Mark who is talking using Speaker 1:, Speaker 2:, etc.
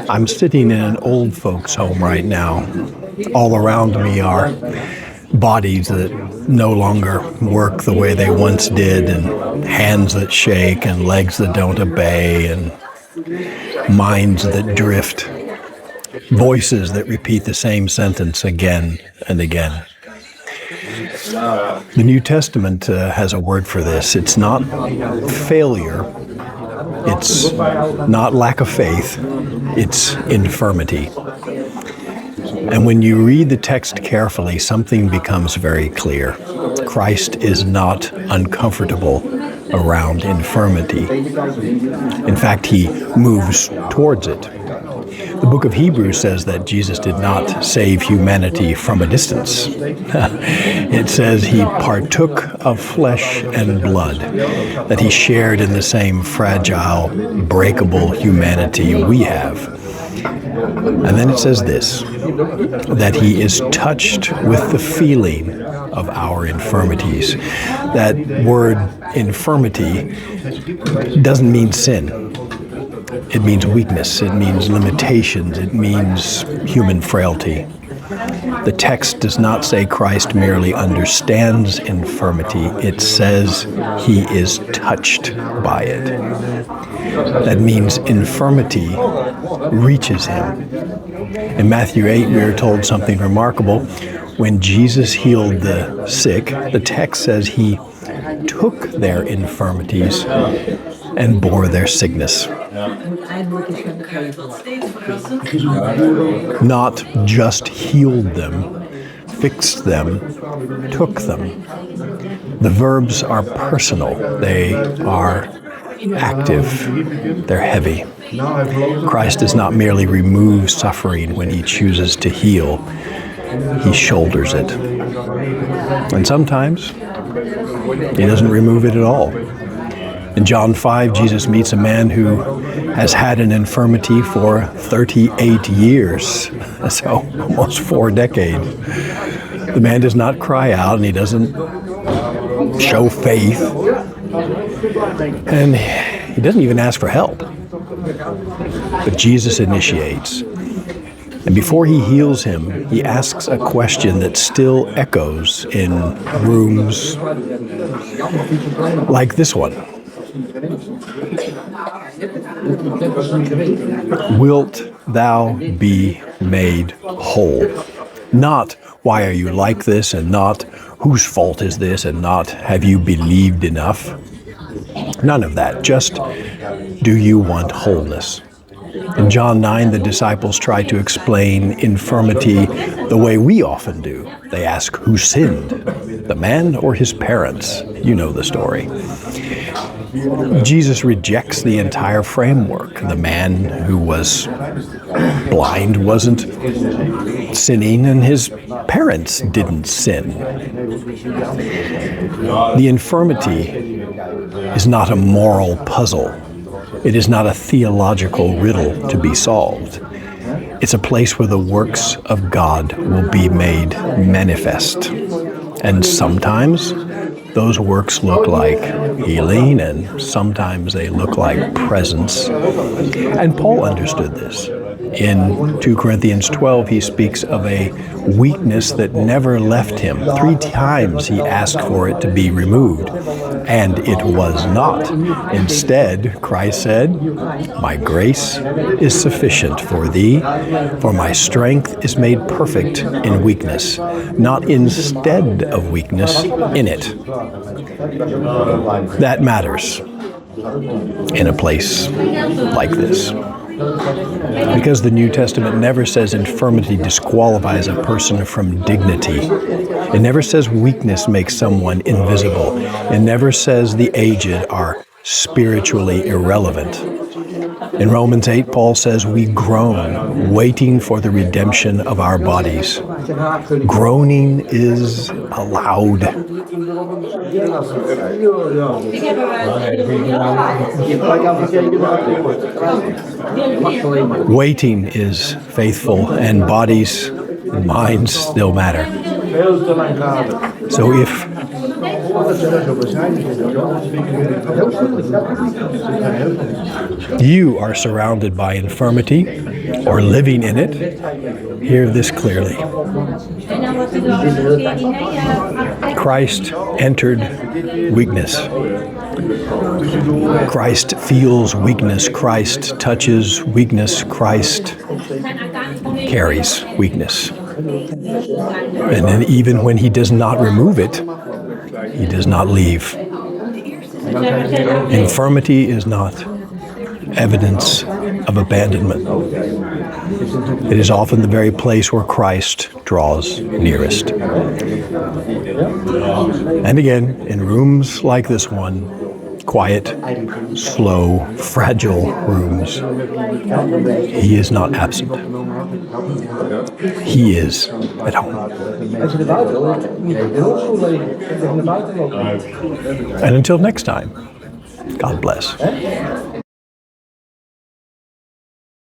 Speaker 1: I'm sitting in an old folks' home right now. All around me are bodies that no longer work the way they once did, and hands that shake, and legs that don't obey, and minds that drift, voices that repeat the same sentence again and again. The New Testament has a word for this. It's not failure. It's not lack of faith. It's infirmity. And when you read the text carefully, something becomes very clear. Christ is not uncomfortable around infirmity. In fact, he moves towards it. The book of Hebrews says that Jesus did not save humanity from a distance. It says he partook of flesh and blood, that he shared in the same fragile, breakable humanity we have. And then it says this, that he is touched with the feeling of our infirmities. That word infirmity doesn't mean sin. It means weakness, it means limitations, it means human frailty. The text does not say Christ merely understands infirmity, it says he is touched by it. That means infirmity reaches him. In Matthew 8, we are told something remarkable. When Jesus healed the sick, the text says he took their infirmities and bore their sickness. Not just healed them, fixed them, took them. The verbs are personal. They are active. They're heavy. Christ does not merely remove suffering when he chooses to heal. He shoulders it. And sometimes he doesn't remove it at all. In John 5, Jesus meets a man who has had an infirmity for 38 years, so almost 4 decades. The man does not cry out, and he doesn't show faith, and he doesn't even ask for help. But Jesus initiates. And before he heals him, he asks a question that still echoes in rooms like this one. Wilt thou be made whole? Not, why are you like this, and not, whose fault is this, and not, have you believed enough? None of that. Just, do you want wholeness? In John 9, the disciples try to explain infirmity the way we often do. They ask, who sinned, the man or his parents? You know the story. Jesus rejects the entire framework. The man who was blind wasn't sinning, and his parents didn't sin. The infirmity is not a moral puzzle. It is not a theological riddle to be solved. It's a place where the works of God will be made manifest. And sometimes those works look like healing, and sometimes they look like presence. And Paul understood this. In 2 Corinthians 12, he speaks of a weakness that never left him. 3 times he asked for it to be removed, and it was not. Instead, Christ said, my grace is sufficient for thee, for my strength is made perfect in weakness, not instead of weakness, in it. That matters in a place like this. Because the New Testament never says infirmity disqualifies a person from dignity. It never says weakness makes someone invisible. It never says the aged are spiritually irrelevant. In Romans 8, Paul says we groan, waiting for the redemption of our bodies. Groaning is allowed. Waiting is faithful, and bodies and minds still matter. So if You are surrounded by infirmity or living in it. Hear this clearly. Christ entered weakness. Christ feels weakness. Christ touches weakness. Christ carries weakness. And then even when he does not remove it, he does not leave. Infirmity is not evidence of abandonment. It is often the very place where Christ draws nearest. And again, in rooms like this one, quiet, slow, fragile rooms, he is not absent. He is at home. And until next time, God bless.